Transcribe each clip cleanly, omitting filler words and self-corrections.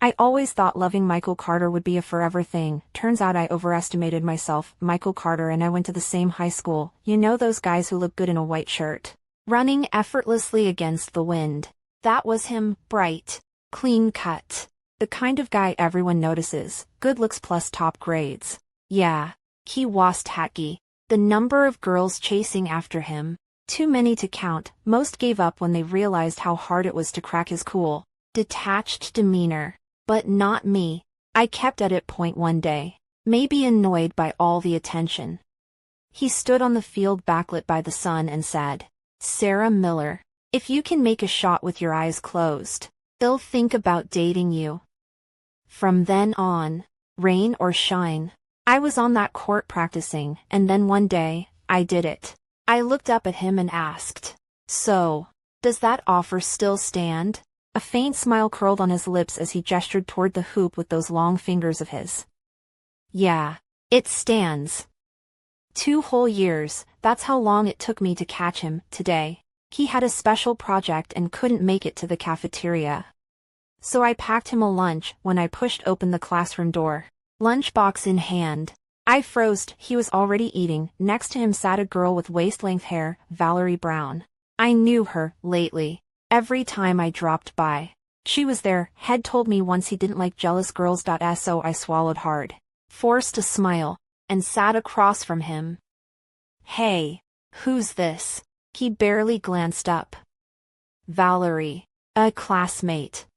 I always thought loving Michael Carter would be a forever thing. Turns out I overestimated myself. Michael Carter and I went to the same high school. You know those guys who look good in a white shirt, running effortlessly against the wind. That was him, bright, clean cut. The kind of guy everyone notices, good looks plus top grades. Yeah, he was tacky. The number of girls chasing after him, too many to count. Most gave up when they realized how hard it was to crack his cool, detached demeanor. But not me. I kept at it. One day, maybe annoyed by all the attention, he stood on the field backlit by the sun and said, "Sarah Miller, if you can make a shot with your eyes closed, they'll think about dating you." From then on, rain or shine, I was on that court practicing, and then one day, I did it. I looked up at him and asked, "So, does that offer still stand?" A faint smile curled on his lips as he gestured toward the hoop with those long fingers of his. "Yeah, it stands. 2 whole years, that's how long it took me to catch him. Today, he had a special project and couldn't make it to the cafeteria. So I packed him a lunch when I pushed open the classroom door. Lunchbox in hand. I froze. He was already eating. Next to him sat a girl with waist-length hair, Valerie Brown. I knew her, lately. Every time I dropped by, she was there. Head told me once he didn't like jealous girls. So I swallowed hard, forced a smile, and sat across from him. "Hey, who's this?" He barely glanced up. "Valerie, a classmate."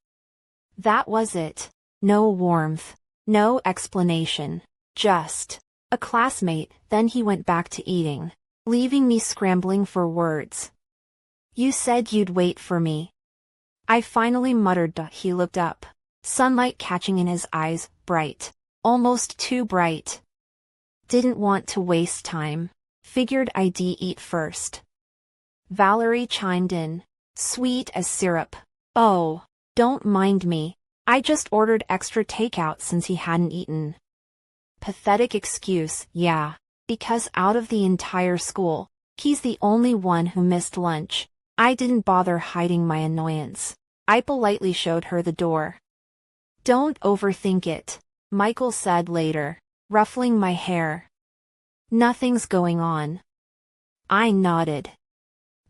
That was it. No warmth, no explanation, just a classmate. Then he went back to eating, leaving me scrambling for words. "You said you'd wait for me," I finally muttered. He looked up, sunlight catching in his eyes, bright, almost too bright. "Didn't want to waste time. Figured I'd eat first." Valerie chimed in, sweet as syrup. "Oh, don't mind me. I just ordered extra takeout since he hadn't eaten." Pathetic excuse, yeah, because out of the entire school, he's the only one who missed lunch. I didn't bother hiding my annoyance. I politely showed her the door. "Don't overthink it," Michael said later, ruffling my hair. "Nothing's going on." I nodded,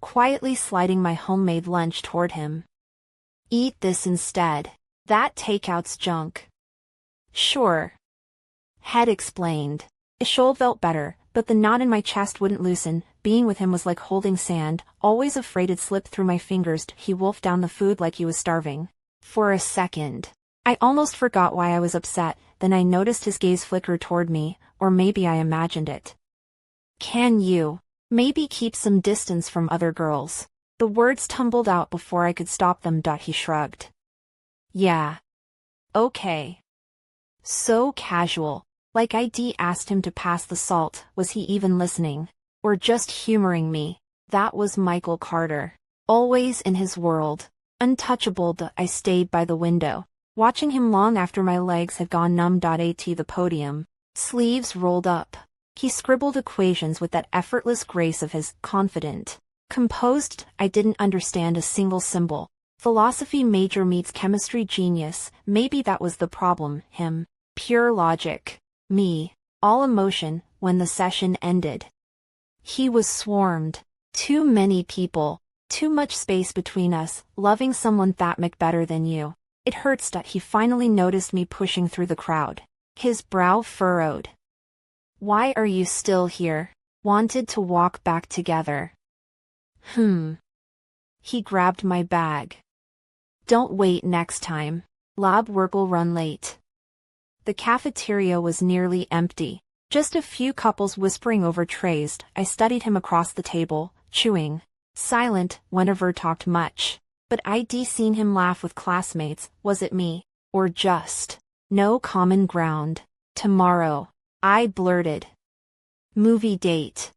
quietly sliding my homemade lunch toward him. "Eat this instead. That takeout's junk." "Sure." Head explained. Ishol felt better, but the knot in my chest wouldn't loosen. Being with him was like holding sand, always afraid it'd slip through my fingers. He wolfed down the food like he was starving. For a second, I almost forgot why I was upset. Then I noticed his gaze flicker toward me, or maybe I imagined it. "Can you maybe keep some distance from other girls?" The words tumbled out before I could stop them. He shrugged. "Yeah. Okay." So casual, like I'd asked him to pass the salt. Was he even listening? Or just humoring me? That was Michael Carter. Always in his world. Untouchable. I stayed by the window, watching him long after my legs had gone numb. At the podium, sleeves rolled up, he scribbled equations with that effortless grace of his, confident, composed. I didn't understand a single symbol. Philosophy major meets chemistry genius. Maybe that was the problem. Him, pure logic. Me, all emotion. When the session ended, he was swarmed. Too many people. Too much space between us. Loving someone that much better than you. It hurts. He finally noticed me pushing through the crowd. His brow furrowed. "Why are you still here? Wanted to walk back together." He grabbed my bag. "Don't wait next time. Lab work'll run late." The cafeteria was nearly empty. Just a few couples whispering over trays. I studied him across the table, chewing, silent, whenever talked much. But I'd seen him laugh with classmates. Was it me? Or just no common ground? "Tomorrow," I blurted. "Movie date."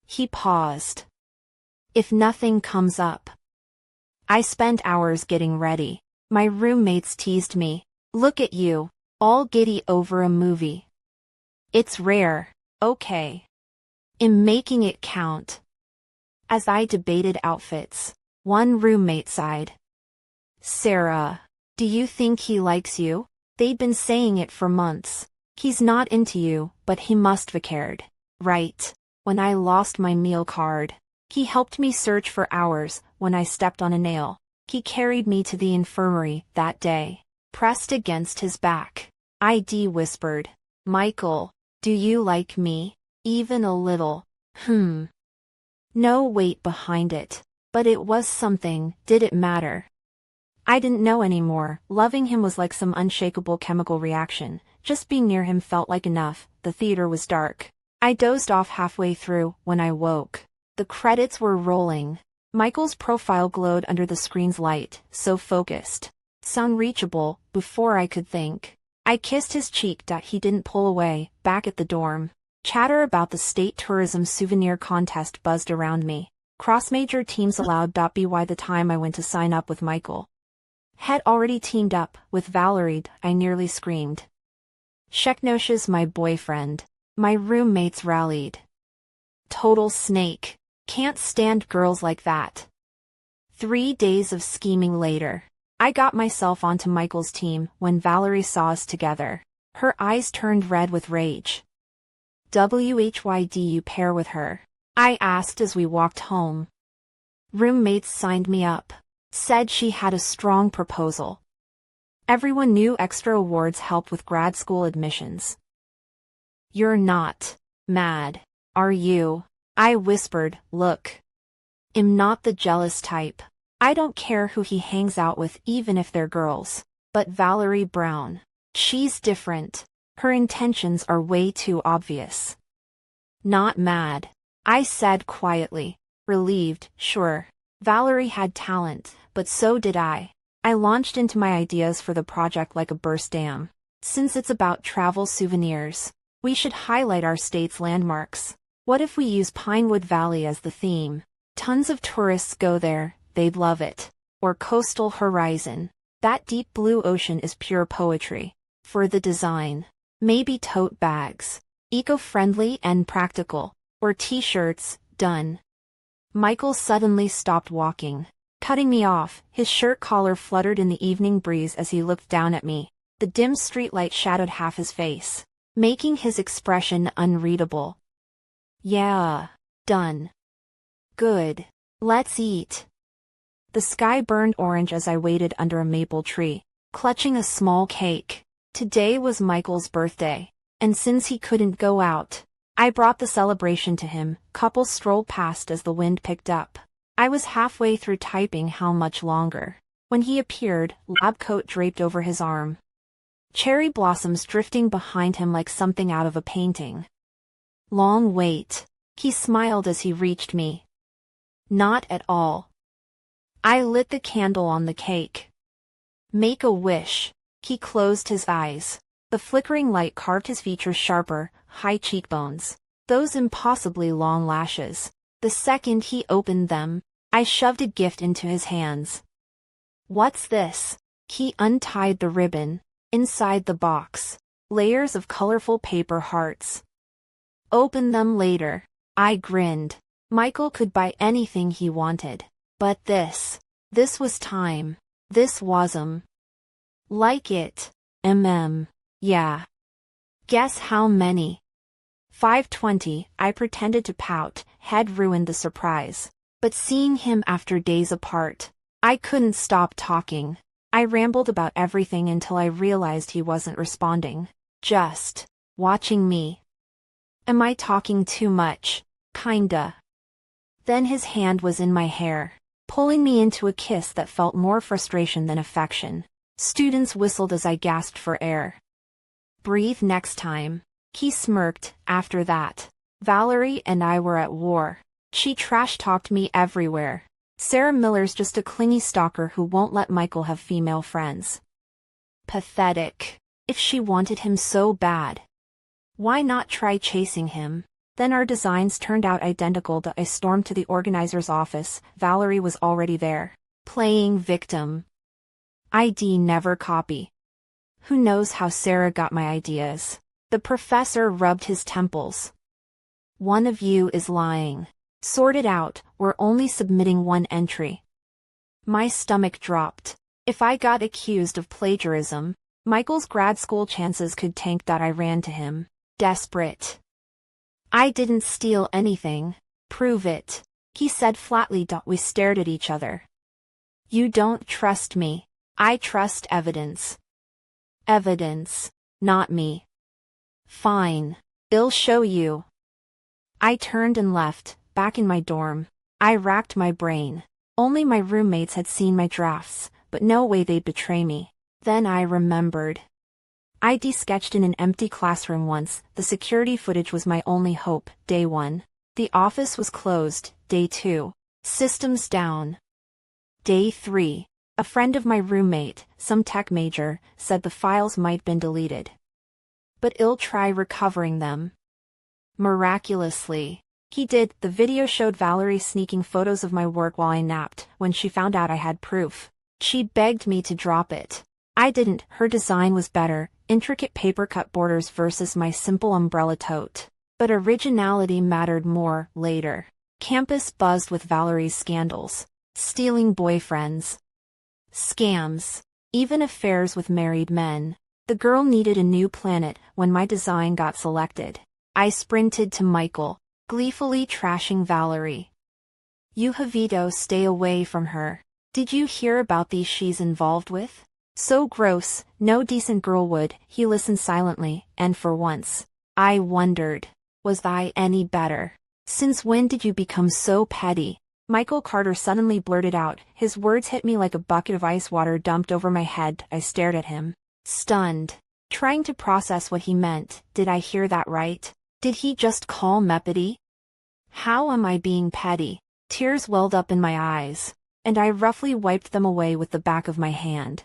He paused. "If nothing comes up." I spent hours getting ready. My roommates teased me. "Look at you, all giddy over a movie." It's rare, okay. I'm making it count. As I debated outfits, one roommate sighed. "Sarah, Do you think he likes you? They'd been saying it for months. He's not into you, but he must have cared. Right. When I lost my meal card. He helped me search for hours when I stepped on a nail. He carried me to the infirmary that day. Pressed against his back. I whispered. Michael, do you like me? Even a little. No weight behind it. But it was something. Did it matter? I didn't know anymore. Loving him was like some unshakable chemical reaction. Just being near him felt like enough. The theater was dark. I dozed off halfway through when I woke. The credits were rolling. Michael's profile glowed under the screen's light, so focused. Unreachable, before I could think. I kissed his cheek. He didn't pull away. Back at the dorm. Chatter about the state tourism souvenir contest buzzed around me. Cross-major teams allowed. By the time I went to sign up with Michael, had already teamed up with Valerie. I nearly screamed. Sheknosh's my boyfriend. My roommates rallied. Total snake. Can't stand girls like that. 3 days of scheming later. I got myself onto Michael's team when Valerie saw us together. Her eyes turned red with rage. Why do you pair with her? I asked as we walked home. Roommates signed me up. Said she had a strong proposal. Everyone knew extra awards help with grad school admissions. You're not mad, are you? I whispered. Look. I'm not the jealous type. I don't care who he hangs out with even if they're girls. But Valerie Brown. She's different. Her intentions are way too obvious. Not mad. I said quietly. Relieved, sure. Valerie had talent, but so did I. I launched into my ideas for the project like a burst dam. Since it's about travel souvenirs, we should highlight our state's landmarks. What if we use Pinewood Valley as the theme? Tons of tourists go there, they'd love it. Or Coastal Horizon. That deep blue ocean is pure poetry. For the design, maybe tote bags. Eco-friendly and practical. Or t-shirts. Done. Michael suddenly stopped walking, cutting me off. His shirt collar fluttered in the evening breeze as he looked down at me. The dim streetlight shadowed half his face, making his expression unreadable. Yeah. Done. Good. Let's eat. The sky burned orange as I waited under a maple tree, clutching a small cake. Today was Michael's birthday, and since he couldn't go out, I brought the celebration to him. Couples strolled past as the wind picked up. I was halfway through typing how much longer, when he appeared, lab coat draped over his arm. Cherry blossoms drifting behind him like something out of a painting. Long wait. He smiled as he reached me. Not at all. I lit the candle on the cake. Make a wish. He closed his eyes. The flickering light carved his features sharper, high cheekbones. Those impossibly long lashes. The second he opened them, I shoved a gift into his hands. What's this? He untied the ribbon. Inside the box, layers of colorful paper hearts. Open them later. I grinned. Michael could buy anything he wanted. But this was time. This was like it. Yeah. Guess how many? 520. I pretended to pout. Had ruined the surprise. But seeing him after days apart, I couldn't stop talking. I rambled about everything until I realized he wasn't responding. Just watching me. Am I talking too much? Kinda. Then his hand was in my hair, pulling me into a kiss that felt more frustration than affection. Students whistled as I gasped for air. Breathe next time. He smirked. After that, Valerie and I were at war. She trash-talked me everywhere. Sarah Miller's just a clingy stalker who won't let Michael have female friends. Pathetic. If she wanted him so bad, why not try chasing him? Then our designs turned out identical. I stormed to the organizer's office. Valerie was already there, playing victim. ID never copy. Who knows how Sarah got my ideas? The professor rubbed his temples. One of you is lying. Sort it out, we're only submitting one entry. My stomach dropped. If I got accused of plagiarism, Michael's grad school chances could tank. I ran to him, desperate. I didn't steal anything. Prove it, he said flatly. We stared at each other. You don't trust me. I trust evidence. Evidence, not me. Fine. I'll show you. I turned and left, back in my dorm. I racked my brain. Only my roommates had seen my drafts, but no way they'd betray me. Then I remembered. I de-sketched in an empty classroom once. The security footage was my only hope. Day 1. The office was closed. Day 2. Systems down. Day 3. A friend of my roommate, some tech major, said the files might been deleted. But I'll try recovering them. Miraculously, he did. The video showed Valerie sneaking photos of my work while I napped. When she found out I had proof, she begged me to drop it. I didn't. Her design was better, intricate paper cut borders versus my simple umbrella tote. But originality mattered more. Later, campus buzzed with Valerie's scandals. Stealing boyfriends. Scams. Even affairs with married men. The girl needed a new planet. When my design got selected, I sprinted to Michael, gleefully trashing Valerie. You Javito, stay away from her. Did you hear about these she's involved with? So gross, no decent girl would. He listened silently, and for once, I wondered, was I any better? Since when did you become so petty? Michael Carter suddenly blurted out. His words hit me like a bucket of ice water dumped over my head. I stared at him, stunned, trying to process what he meant. Did I hear that right? Did he just call me petty? How am I being petty? Tears welled up in my eyes, and I roughly wiped them away with the back of my hand.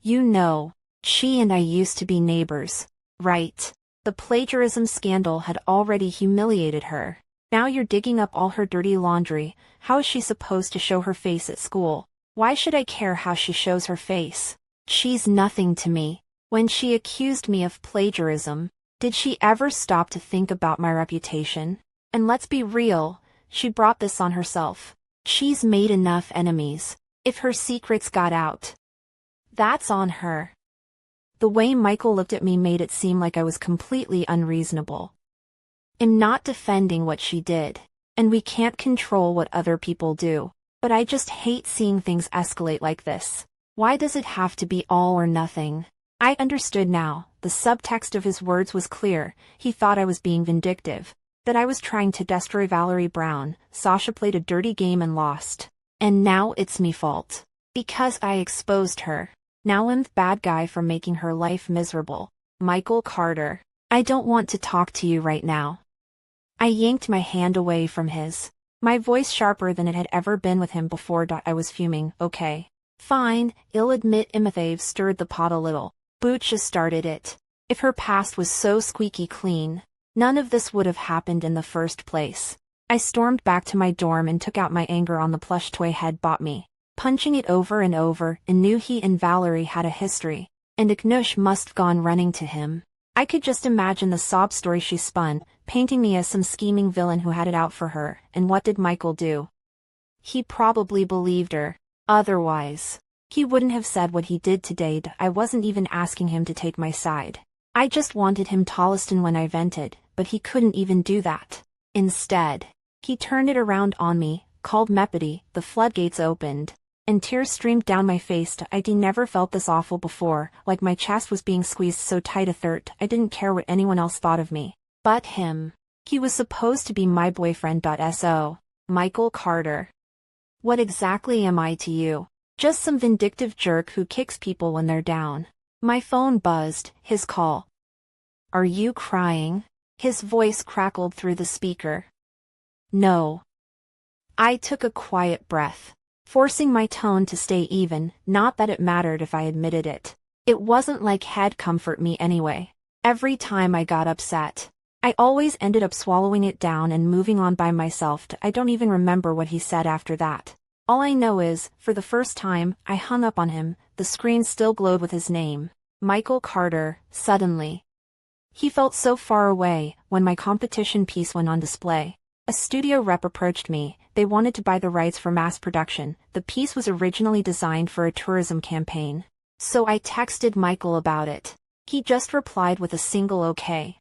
You know, she and I used to be neighbors, right? The plagiarism scandal had already humiliated her. Now you're digging up all her dirty laundry. How is she supposed to show her face at school? Why should I care how she shows her face? She's nothing to me. When she accused me of plagiarism, did she ever stop to think about my reputation? And let's be real, she brought this on herself. She's made enough enemies. If her secrets got out, that's on her. The way Michael looked at me made it seem like I was completely unreasonable. I'm not defending what she did, and we can't control what other people do, but I just hate seeing things escalate like this. Why does it have to be all or nothing? I understood now. The subtext of his words was clear. He thought I was being vindictive, that I was trying to destroy Valerie Brown. Sasha played a dirty game and lost. And now it's me fault. Because I exposed her. Now I'm the bad guy for making her life miserable. Michael Carter, I don't want to talk to you right now. I yanked my hand away from his, my voice sharper than it had ever been with him before. I was fuming. Okay. Fine, I'll admit They've stirred the pot a little. Booch just started it. If her past was so squeaky clean, none of this would have happened in the first place. I stormed back to my dorm and took out my anger on the plush toy Head bought me, punching it over and over, and knew he and Valerie had a history, and Ignush must have gone running to him. I could just imagine the sob story she spun, painting me as some scheming villain who had it out for her. And what did Michael do? He probably believed her. Otherwise, he wouldn't have said what he did today. I wasn't even asking him to take my side. I just wanted him to listen when I vented, but he couldn't even do that. Instead, he turned it around on me, called me petty. The floodgates opened, and tears streamed down my face. I'd never felt this awful before, like my chest was being squeezed so tight a third. I didn't care what anyone else thought of me. But him. He was supposed to be my boyfriend. So, Michael Carter. What exactly am I to you? Just some vindictive jerk who kicks people when they're down. My phone buzzed. His call. Are you crying? His voice crackled through the speaker. No. I took a quiet breath, forcing my tone to stay even. Not that it mattered if I admitted it. It wasn't like he'd comfort me anyway. Every time I got upset, I always ended up swallowing it down and moving on by myself. I don't even remember what he said after that. All I know is, for the first time, I hung up on him. The screen still glowed with his name, Michael Carter. Suddenly, he felt so far away. When my competition piece went on display, a studio rep approached me. They wanted to buy the rights for mass production. The piece was originally designed for a tourism campaign. So I texted Michael about it. He just replied with a single okay.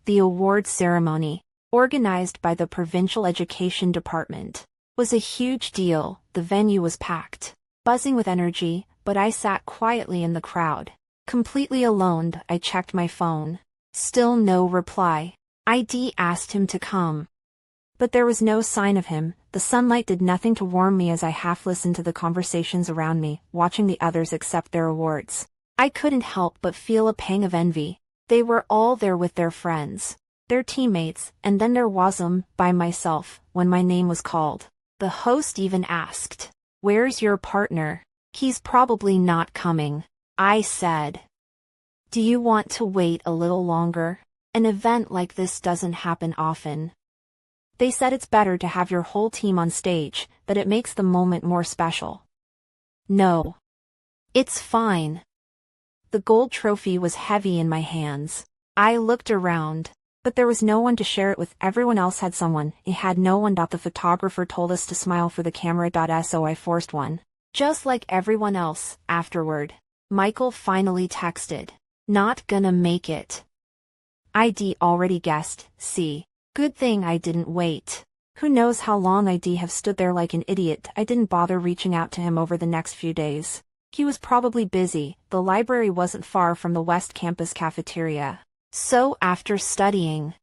The awards ceremony, organized by the Provincial Education Department, was a huge deal. The venue was packed, buzzing with energy, but I sat quietly in the crowd. Completely alone, I checked my phone. Still no reply. ID asked him to come, but there was no sign of him. The sunlight did nothing to warm me as I half listened to the conversations around me, watching the others accept their awards. I couldn't help but feel a pang of envy. They were all there with their friends, their teammates, and then there wasn't by myself when my name was called. The host even asked, "Where's your partner?" "He's probably not coming," I said. "Do you want to wait a little longer? An event like this doesn't happen often." They said it's better to have your whole team on stage, that it makes the moment more special. No. It's fine. The gold trophy was heavy in my hands. I looked around, but there was no one to share it with. Everyone else had someone. It had no one. The photographer told us to smile for the camera. So I forced one. Just like everyone else. Afterward, Michael finally texted, "Not gonna make it." ID already guessed. See. Good thing I didn't wait. Who knows how long I'd have stood there like an idiot. I didn't bother reaching out to him over the next few days. He was probably busy. The library wasn't far from the West Campus cafeteria. So after studying,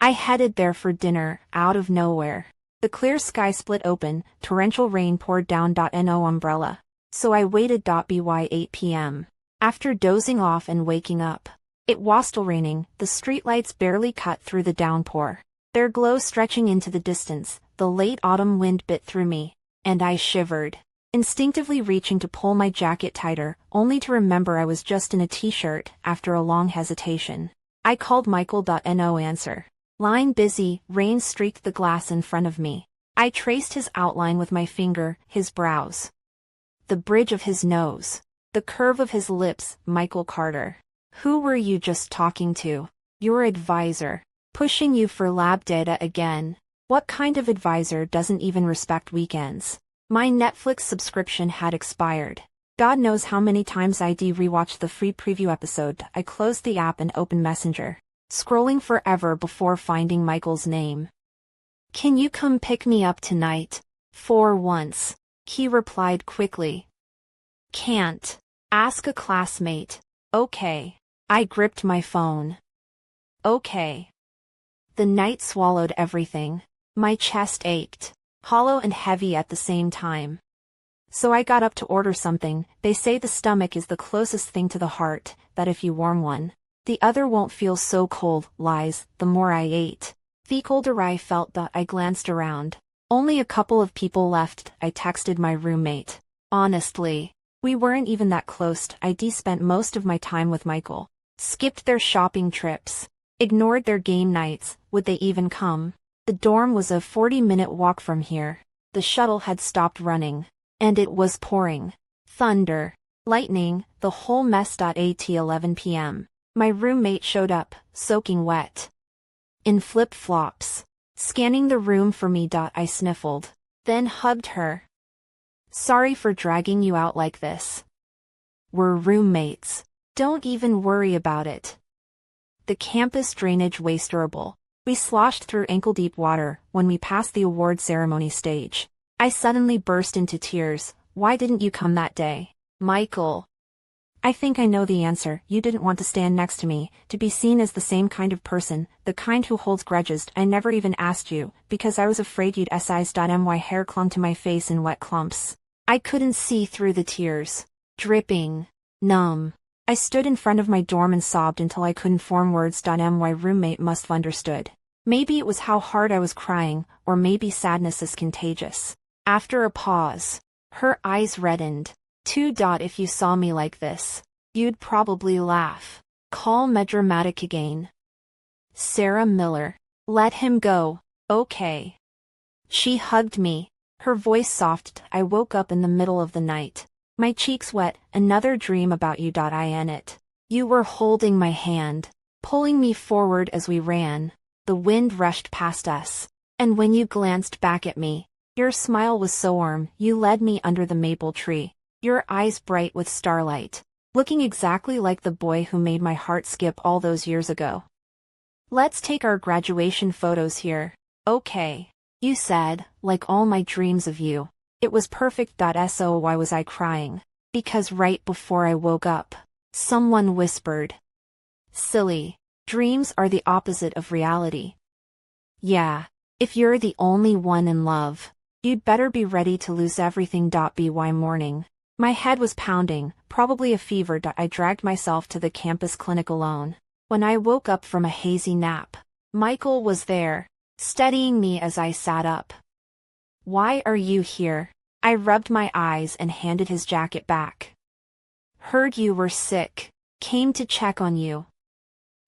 I headed there for dinner. Out of nowhere, the clear sky split open. Torrential rain poured down. No umbrella. So I waited. By 8 p.m. After dozing off and waking up, it was still raining. The streetlights barely cut through the downpour, their glow stretching into the distance. The late autumn wind bit through me, and I shivered, instinctively reaching to pull my jacket tighter, only to remember I was just in a t-shirt. After a long hesitation, I called Michael. No answer. Line busy. Rain streaked the glass in front of me. I traced his outline with my finger, his brows, the bridge of his nose, the curve of his lips. Michael Carter. Who were you just talking to? Your advisor. Pushing you for lab data again. What kind of advisor doesn't even respect weekends? My Netflix subscription had expired. God knows how many times I'd rewatched the free preview episode. I closed the app and opened Messenger, scrolling forever before finding Michael's name. "Can you come pick me up tonight? For once," he replied quickly. "Can't. Ask a classmate." "Okay." I gripped my phone. "Okay." The night swallowed everything. My chest ached, hollow and heavy at the same time. So I got up to order something. They say the stomach is the closest thing to the heart, that if you warm one, the other won't feel so cold. Lies. The more I ate, the colder I felt. I glanced around. Only a couple of people left. I texted my roommate. Honestly, we weren't even that close. I'd spent most of my time with Michael. Skipped their shopping trips. Ignored their game nights. Would they even come? The dorm was a 40-minute walk from here. The shuttle had stopped running, and it was pouring. Thunder. Lightning. The whole mess. At 11 p.m. my roommate showed up, soaking wet, in flip-flops, scanning the room for me. I sniffled, then hugged her. "Sorry for dragging you out like this. We're roommates. Don't even worry about it." The campus drainage was terrible. We sloshed through ankle-deep water. When we passed the award ceremony stage, I suddenly burst into tears. "Why didn't you come that day, Michael?" "I think I know the answer. You didn't want to stand next to me, to be seen as the same kind of person, the kind who holds grudges. I never even asked you, because I was afraid you'd size. My hair clung to my face in wet clumps. I couldn't see through the tears. Dripping. Numb. I stood in front of my dorm and sobbed until I couldn't form words. My roommate must have understood. Maybe it was how hard I was crying, or maybe sadness is contagious. After a pause, her eyes reddened. If you saw me like this, you'd probably laugh. Call melodramatic again. Sarah Miller. Let him go, okay?" She hugged me, her voice soft. I woke up in the middle of the night, my cheeks wet. "Another dream about you. In it, you were holding my hand, pulling me forward as we ran. The wind rushed past us, And when you glanced back at me, your smile was so warm, you led me under the maple tree, your eyes bright with starlight, looking exactly like the boy who made my heart skip all those years ago. Let's take our graduation photos here. Okay, you said, like all my dreams of you. It was perfect. So why was I crying? Because right before I woke up, someone whispered, "Silly, dreams are the opposite of reality." Yeah, if you're the only one in love, you'd better be ready to lose everything. By morning, my head was pounding, probably a fever. I dragged myself to the campus clinic alone. When I woke up from a hazy nap, Michael was there, steadying me as I sat up. "Why are you here?" I rubbed my eyes and handed his jacket back. "Heard you were sick. Came to check on you."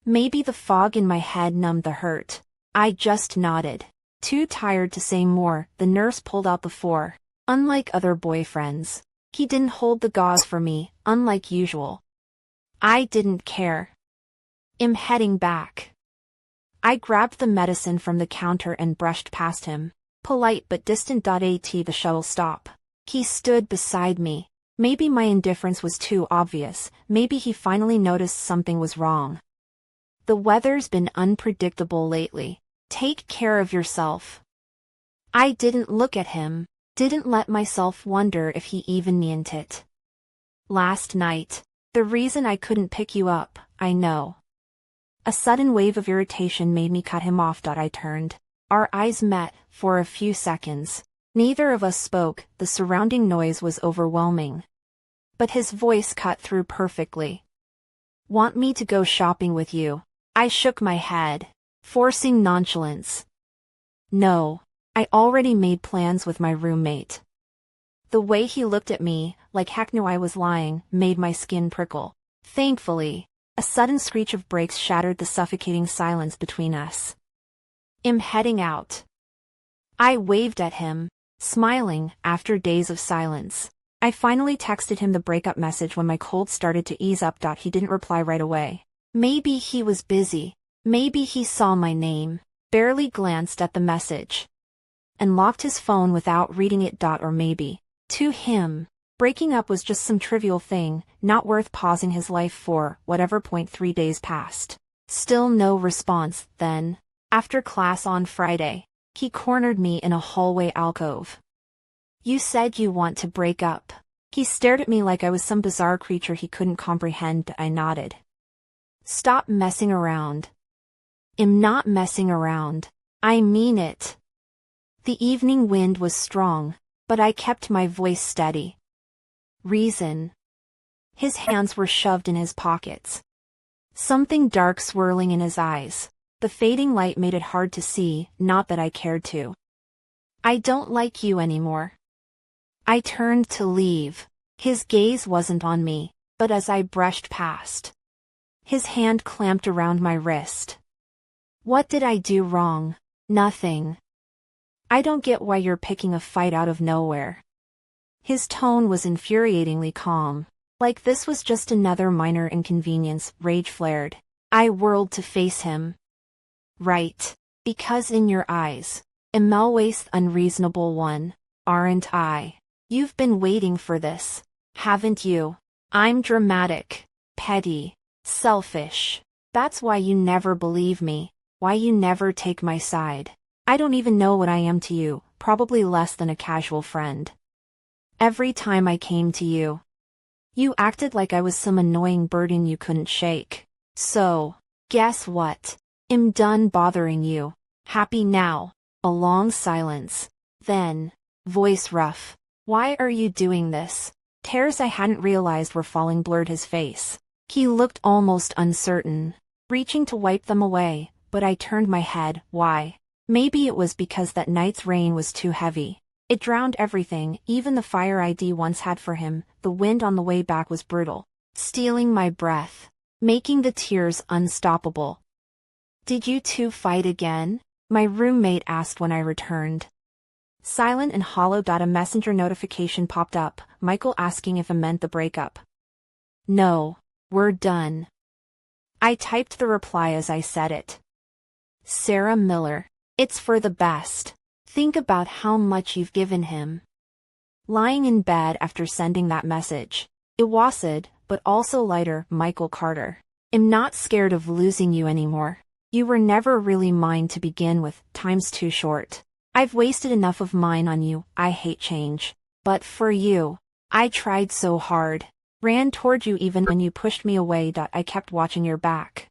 Maybe the fog in my head numbed the hurt. I just nodded. Too tired to say more. The nurse pulled out the 4. Unlike other boyfriends, he didn't hold the gauze for me, unlike usual. I didn't care. I'm heading back. I grabbed the medicine from the counter and brushed past him. Polite but distant. At the shuttle stop, he stood beside me. Maybe my indifference was too obvious, maybe he finally noticed something was wrong. "The weather's been unpredictable lately. Take care of yourself." I didn't look at him, didn't let myself wonder if he even meant it. "Last night, the reason I couldn't pick you up, I know." A sudden wave of irritation made me cut him off. I turned. Our eyes met, for a few seconds. Neither of us spoke, the surrounding noise was overwhelming. But his voice cut through perfectly. "Want me to go shopping with you?" I shook my head, forcing nonchalance. "No, I already made plans with my roommate." The way he looked at me, like heck knew I was lying, made my skin prickle. Thankfully, a sudden screech of brakes shattered the suffocating silence between us. "I'm heading out." I waved at him, smiling, after days of silence. I finally texted him the breakup message when my cold started to ease up. He didn't reply right away. Maybe he was busy. Maybe he saw my name, barely glanced at the message, and locked his phone without reading it. Or maybe, to him, breaking up was just some trivial thing, not worth pausing his life for. Whatever. 3 days passed. Still no response. Then, after class on Friday, he cornered me in a hallway alcove. "You said you want to break up." He stared at me like I was some bizarre creature he couldn't comprehend. I nodded. "Stop messing around." "I'm not messing around. I mean it." The evening wind was strong, but I kept my voice steady. "Reason." His hands were shoved in his pockets. Something dark swirling in his eyes. The fading light made it hard to see, not that I cared to. "I don't like you anymore." I turned to leave. His gaze wasn't on me, but as I brushed past, his hand clamped around my wrist. "What did I do wrong?" "Nothing." "I don't get why you're picking a fight out of nowhere." His tone was infuriatingly calm. Like this was just another minor inconvenience. Rage flared. I whirled to face him. "Right. Because in your eyes, I'm always the unreasonable one, aren't I? You've been waiting for this, haven't you? I'm dramatic, petty, selfish. That's why you never believe me, why you never take my side. I don't even know what I am to you, probably less than a casual friend. Every time I came to you, you acted like I was some annoying burden you couldn't shake. So, guess what? I'm done bothering you. Happy now." A long silence. Then, voice rough. "Why are you doing this?" Tears I hadn't realized were falling blurred his face. He looked almost uncertain, reaching to wipe them away, but I turned my head. Why? Maybe it was because that night's rain was too heavy. It drowned everything, even the fire I'd once had for him. The wind on the way back was brutal, stealing my breath, making the tears unstoppable. "Did you two fight again?" my roommate asked when I returned. Silent and hollow. A messenger notification popped up, Michael asking if it meant the breakup. "No, we're done." I typed the reply as I said it. Sarah Miller. It's for the best. Think about how much you've given him. Lying in bed after sending that message. It wasn't, but also lighter, Michael Carter. I'm not scared of losing you anymore. You were never really mine to begin with, time's too short. I've wasted enough of mine on you, I hate change. But for you, I tried so hard. Ran toward you even when you pushed me away. I kept watching your back.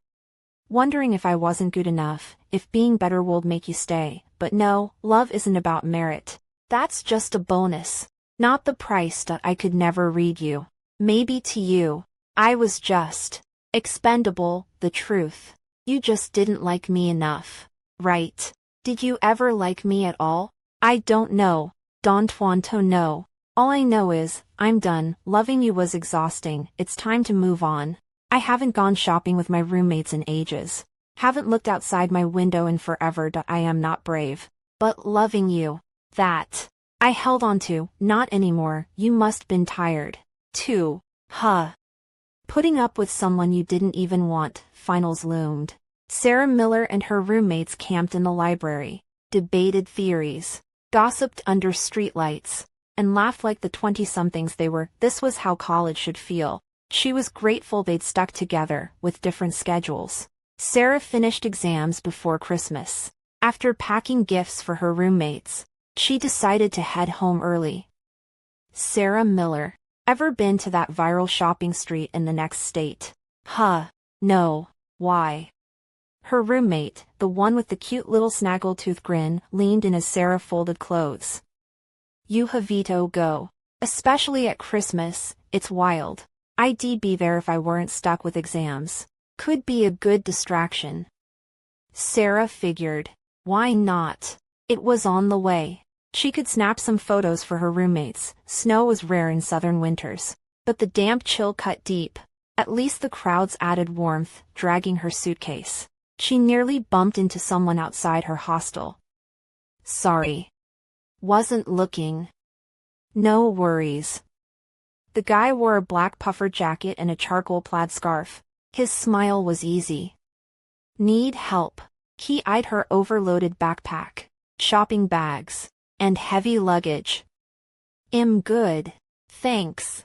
Wondering if I wasn't good enough, if being better would make you stay. But no, love isn't about merit. That's just a bonus. Not the price. I could never read you. Maybe to you, I was just expendable, the truth. You just didn't like me enough. Right? Did you ever like me at all? I don't know. Don't want to know. All I know is, I'm done. Loving you was exhausting. It's time to move on. I haven't gone shopping with my roommates in ages. Haven't looked outside my window in forever. I am not brave. But loving you, that I held on to, not anymore. You must been tired, too. Huh. Putting up with someone you didn't even want. Finals loomed. Sarah Miller and her roommates camped in the library, debated theories, gossiped under streetlights, and laughed like the 20-somethings they were. This was how college should feel. She was grateful they'd stuck together, with different schedules. Sarah finished exams before Christmas. After packing gifts for her roommates, she decided to head home early. Sarah Miller. Ever been to that viral shopping street in the next state? Huh. No. Why? Her roommate, the one with the cute little snaggletooth grin, leaned in as Sarah folded clothes. You have to go. Especially at Christmas, it's wild. I'd be there if I weren't stuck with exams. Could be a good distraction. Sarah figured. Why not? It was on the way. She could snap some photos for her roommates. Snow was rare in southern winters. But the damp chill cut deep. At least the crowds added warmth, dragging her suitcase. She nearly bumped into someone outside her hostel. Sorry. Wasn't looking. No worries. The guy wore a black puffer jacket and a charcoal plaid scarf. His smile was easy. Need help? He eyed her overloaded backpack, shopping bags, and heavy luggage. I'm good, thanks.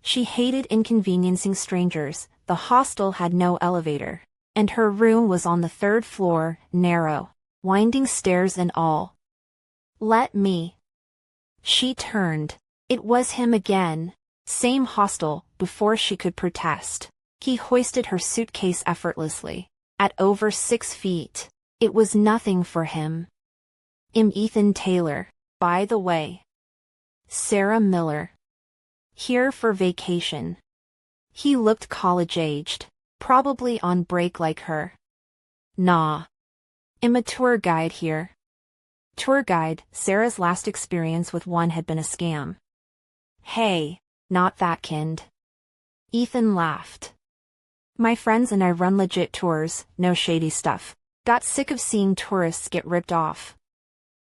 She hated inconveniencing strangers. The hostel had no elevator, and her room was on the 3rd floor, narrow, winding stairs and all. Let me. She turned. It was him again. Same hostel. Before she could protest, he hoisted her suitcase effortlessly. At over 6 feet. It was nothing for him. I'm Ethan Taylor, by the way. Sarah Miller. Here for vacation. He looked college-aged, probably on break like her. Nah. I'm a tour guide here. Tour guide. Sarah's last experience with one had been a scam. Hey, not that kind. Ethan laughed. My friends and I run legit tours, no shady stuff. Got sick of seeing tourists get ripped off.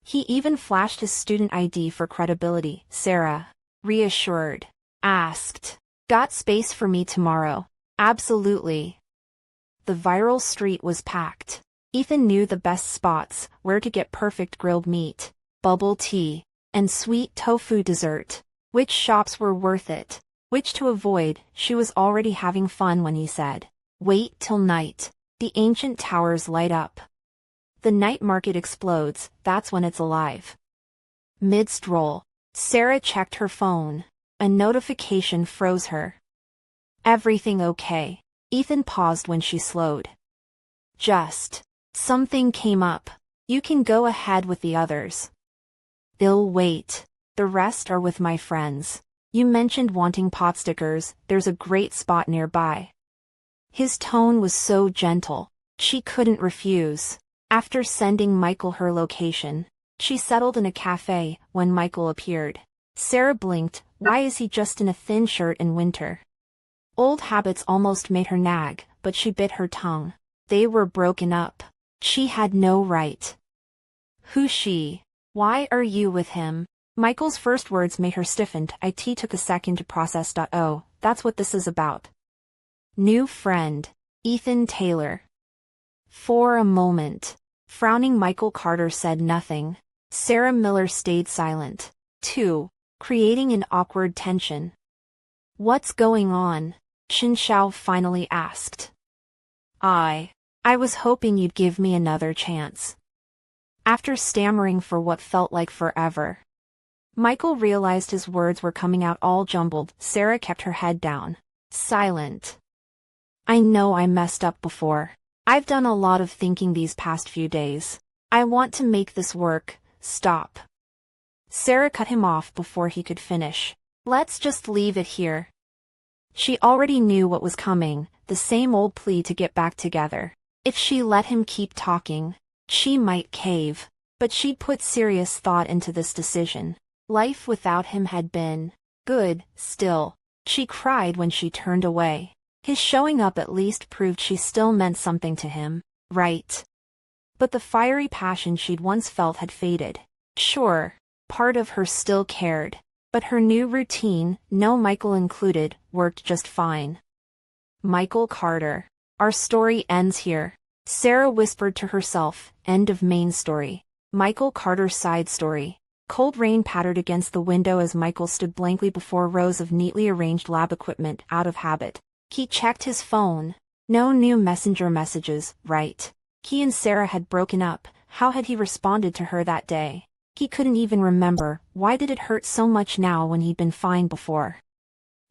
He even flashed his student ID for credibility. Sarah, reassured, asked, got space for me tomorrow? Absolutely. The viral street was packed. Ethan knew the best spots, where to get perfect grilled meat, bubble tea, and sweet tofu dessert. Which shops were worth it, which to avoid. She was already having fun when he said, wait till night. The ancient towers light up. The night market explodes, that's when it's alive. Mid-stroll, Sarah checked her phone. A notification froze her. Everything okay? Ethan paused when she slowed. Just. Something came up. You can go ahead with the others. They'll wait. The rest are with my friends. You mentioned wanting pot stickers. There's a great spot nearby. His tone was so gentle. She couldn't refuse. After sending Michael her location, she settled in a cafe. When Michael appeared, Sarah blinked. Why is he just in a thin shirt in winter? Old habits almost made her nag, but she bit her tongue. They were broken up. She had no right. Who's she? Why are you with him? Michael's first words made her stiffen. It took a second to process. Oh, that's what this is about. New friend, Ethan Taylor. For a moment, Frowning, Michael Carter said nothing. Sarah Miller stayed silent, too, creating an awkward tension. "What's going on?" Chen Xiao finally asked. I was hoping you'd give me another chance." After stammering for what felt like forever, Michael realized his words were coming out all jumbled. Sarah kept her head down, silent. "I know I messed up before. I've done a lot of thinking these past few days. I want to make this work. Stop." Sarah cut him off before he could finish. "Let's just leave it here." She already knew what was coming, the same old plea to get back together. If she let him keep talking, she might cave. But she'd put serious thought into this decision. Life without him had been good, still. She cried when she turned away. His showing up at least proved she still meant something to him, right? But the fiery passion she'd once felt had faded. Sure, part of her still cared. But her new routine, no Michael included, worked just fine. Michael Carter. "Our story ends here," Sarah whispered to herself. End of main story. Michael Carter's side story. Cold rain pattered against the window as Michael stood blankly before rows of neatly arranged lab equipment. Out of habit, he checked his phone. No new messenger messages, right? He and Sarah had broken up. How had he responded to her that day? He couldn't even remember. Why did it hurt so much now when he'd been fine before?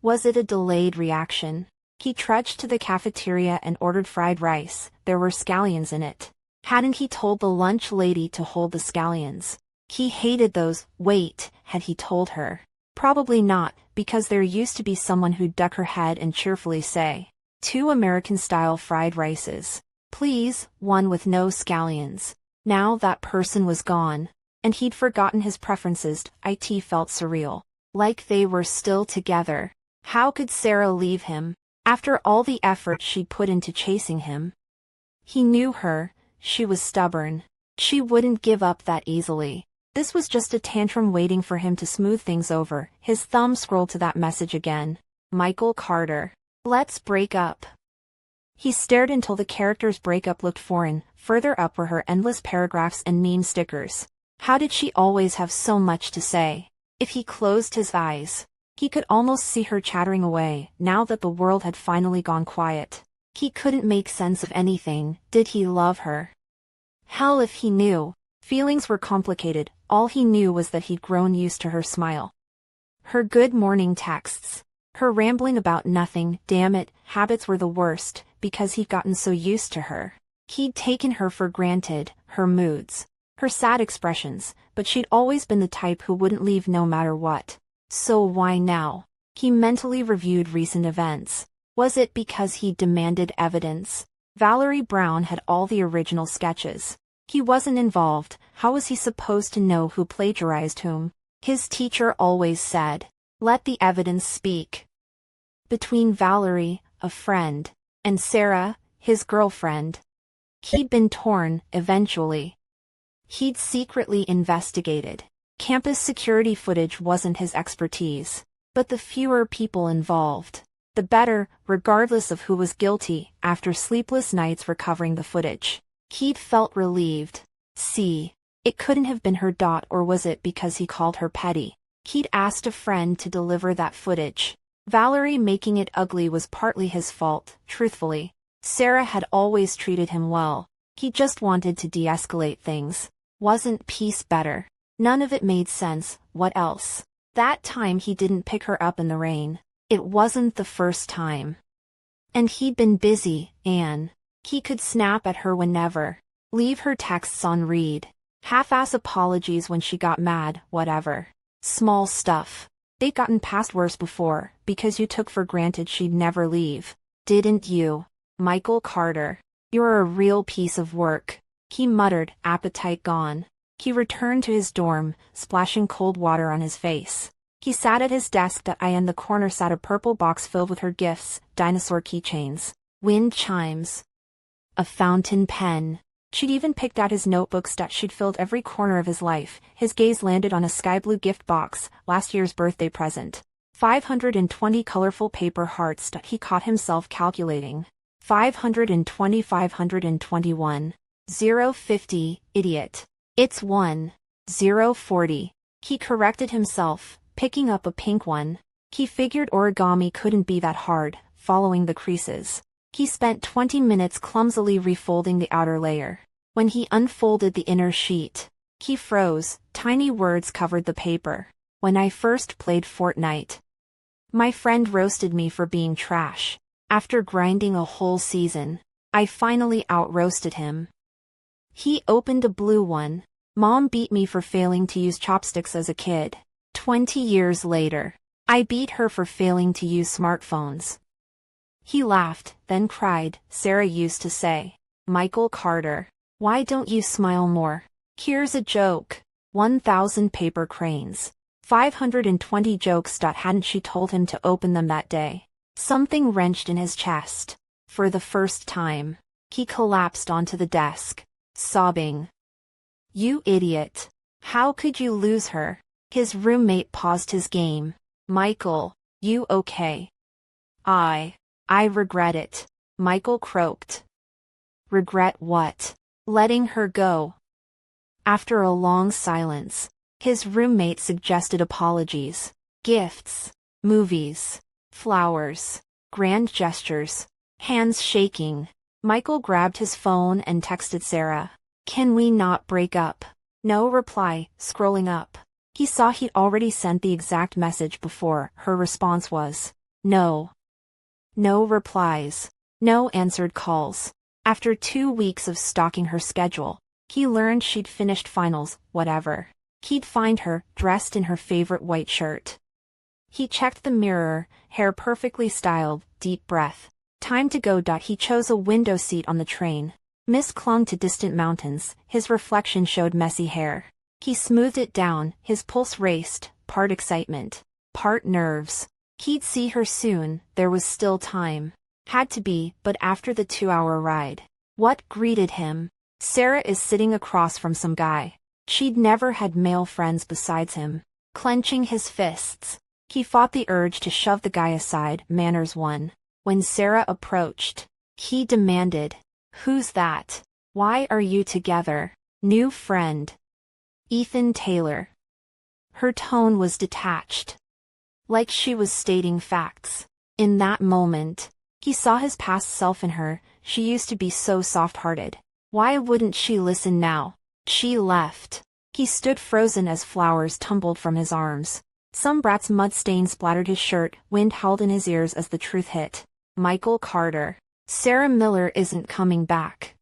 Was it a delayed reaction? He trudged to the cafeteria and ordered fried rice. There were scallions in it. Hadn't he told the lunch lady to hold the scallions? He hated those. Wait, had he told her? Probably not, because there used to be someone who'd duck her head and cheerfully say, "2 American-style fried rices. Please, one with no scallions." Now that person was gone, and he'd forgotten his preferences. It felt surreal, like they were still together. How could Sarah leave him, after all the effort she'd put into chasing him? He knew her. She was stubborn. She wouldn't give up that easily. This was just a tantrum waiting for him to smooth things over. His thumb scrolled to that message again. Michael Carter. "Let's break up." He stared until the character's breakup looked foreign. Further up were her endless paragraphs and meme stickers. How did she always have so much to say? If he closed his eyes, he could almost see her chattering away. Now that the world had finally gone quiet, he couldn't make sense of anything. Did he love her? Hell if he knew. Feelings were complicated. All he knew was that he'd grown used to her smile, her good morning texts, her rambling about nothing. Damn it, habits were the worst, because he'd gotten so used to her. He'd taken her for granted, her moods, her sad expressions, but she'd always been the type who wouldn't leave no matter what. So why now? He mentally reviewed recent events. Was it because he demanded evidence? Valerie Brown had all the original sketches. He wasn't involved. How was he supposed to know who plagiarized whom? His teacher always said, "Let the evidence speak." Between Valerie, a friend, and Sarah, his girlfriend, he'd been torn. Eventually, he'd secretly investigated. Campus security footage wasn't his expertise, but the fewer people involved, the better, regardless of who was guilty. After sleepless nights recovering the footage, he'd felt relieved. See, it couldn't have been her. Or was it because he called her petty? He'd asked a friend to deliver that footage. Valerie making it ugly was partly his fault. Truthfully, Sarah had always treated him well. He just wanted to de-escalate things. Wasn't peace better? None of it made sense. What else? That time he didn't pick her up in the rain. It wasn't the first time. And he'd been busy, Anne. He could snap at her whenever. Leave her texts on read. Half-ass apologies when she got mad. Whatever. Small stuff. They'd gotten past worse before, because you took for granted she'd never leave. Didn't you? Michael Carter. You're a real piece of work. He muttered, appetite gone. He returned to his dorm, splashing cold water on his face. He sat at his desk. In the corner sat a purple box filled with her gifts, dinosaur keychains, wind chimes, a fountain pen. She'd even picked out his notebooks. She'd filled every corner of his life. His gaze landed on a sky blue gift box, last year's birthday present. 520 colorful paper hearts. He caught himself calculating. 520, 521. 050, idiot. It's 1040. He corrected himself, picking up a pink one. He figured origami couldn't be that hard, following the creases. He spent 20 minutes clumsily refolding the outer layer. When he unfolded the inner sheet, he froze. Tiny words covered the paper. When I first played Fortnite, my friend roasted me for being trash. After grinding a whole season, I finally out-roasted him. He opened a blue one. Mom beat me for failing to use chopsticks as a kid. 20 years later, I beat her for failing to use smartphones. He laughed, then cried. Sarah used to say, Michael Carter, why don't you smile more? Here's a joke. 1,000 paper cranes. 520 jokes. Hadn't she told him to open them that day? Something wrenched in his chest. For the first time, he collapsed onto the desk, sobbing. You idiot. How could you lose her? His roommate paused his game. Michael, you okay? I regret it. Michael croaked. Regret what? Letting her go. After a long silence, his roommate suggested apologies, gifts, movies, flowers, grand gestures, hands shaking. Michael grabbed his phone and texted Sarah. Can we not break up? No reply. Scrolling up, he saw he'd already sent the exact message before. Her response was, no. No replies. No answered calls. After 2 weeks of stalking her schedule, he learned she'd finished finals. Whatever. He'd find her, dressed in her favorite white shirt. He checked the mirror, hair perfectly styled. Deep breath. Time to go. He chose a window seat on the train. Mist clung to distant mountains. His reflection showed messy hair. He smoothed it down. His pulse raced, part excitement, part nerves. He'd see her soon. There was still time. Had to be, but after the 2-hour ride, what greeted him? Sarah is sitting across from some guy. She'd never had male friends besides him. Clenching his fists, he fought the urge to shove the guy aside. Manners 1. When Sarah approached, he demanded, Who's that? Why are you together? New friend. Ethan Taylor. Her tone was detached, like she was stating facts. In that moment, he saw his past self in her. She used to be so soft-hearted. Why wouldn't she listen now? She left. He stood frozen as flowers tumbled from his arms. Some brat's mud stain splattered his shirt. Wind howled in his ears as the truth hit. Michael Carter. Sarah Miller isn't coming back.